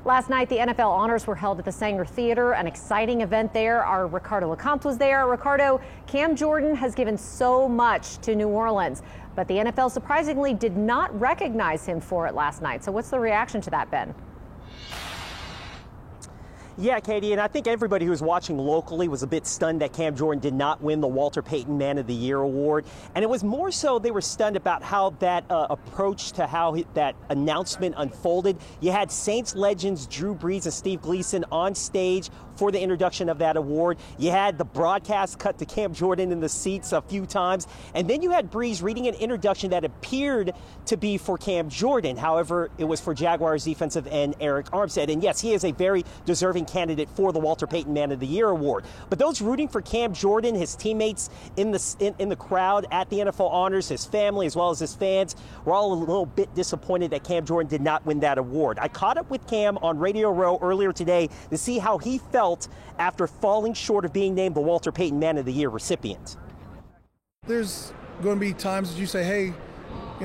Last night, the NFL honors were held at the Sanger Theater, an exciting event there. Our Ricardo LeCompte was there. Ricardo, Cam Jordan has given so much to New Orleans, but the NFL surprisingly did not recognize him for it last night. So what's the reaction to that, Ben? Yeah, Katie, and I think everybody who was watching locally was a bit stunned that Cam Jordan did not win the Walter Payton Man of the Year award. And it was more so they were stunned about how that approach to how that announcement unfolded. You had Saints legends Drew Brees and Steve Gleason on stage for the introduction of that award. You had the broadcast cut to Cam Jordan in the seats a few times. And then you had Brees reading an introduction that appeared to be for Cam Jordan. However, it was for Jaguars defensive end Arik Armstead. And yes, he is a very deserving candidate for the Walter Payton Man of the Year award. But those rooting for Cam Jordan, his teammates in the crowd at the NFL honors, his family as well as his fans, were all a little bit disappointed that Cam Jordan did not win that award. I caught up with Cam on Radio Row earlier today to see how he felt after falling short of being named the Walter Payton Man of the Year recipient. There's going to be times that you say, hey,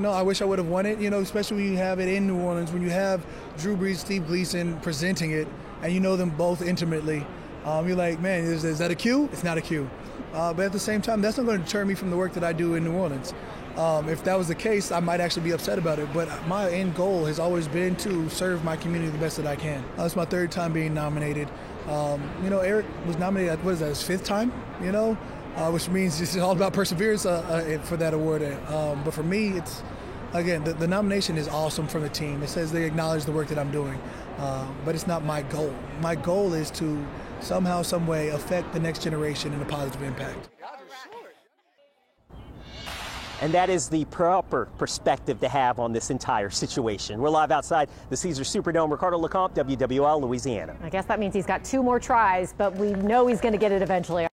I wish I would have won it, especially when you have it in New Orleans, when you have Drew Brees, Steve Gleason presenting it, and you know them both intimately. You're like, man, is that a cue? It's not a cue. But at the same time, that's not going to deter me from the work that I do in New Orleans. If that was the case, I might actually be upset about it. But my end goal has always been to serve my community the best that I can. It's my third time being nominated. Arik was nominated, his fifth time, which means it's all about perseverance for that award. But for me, it's, again, the nomination is awesome from the team. It says they acknowledge the work that I'm doing. But it's not my goal. My goal is to somehow, some way affect the next generation in a positive impact. And that is the proper perspective to have on this entire situation. We're live outside the Caesars Superdome. Ricardo LeCompte, WWL, Louisiana. I guess that means he's got 2 more tries, but we know he's going to get it eventually.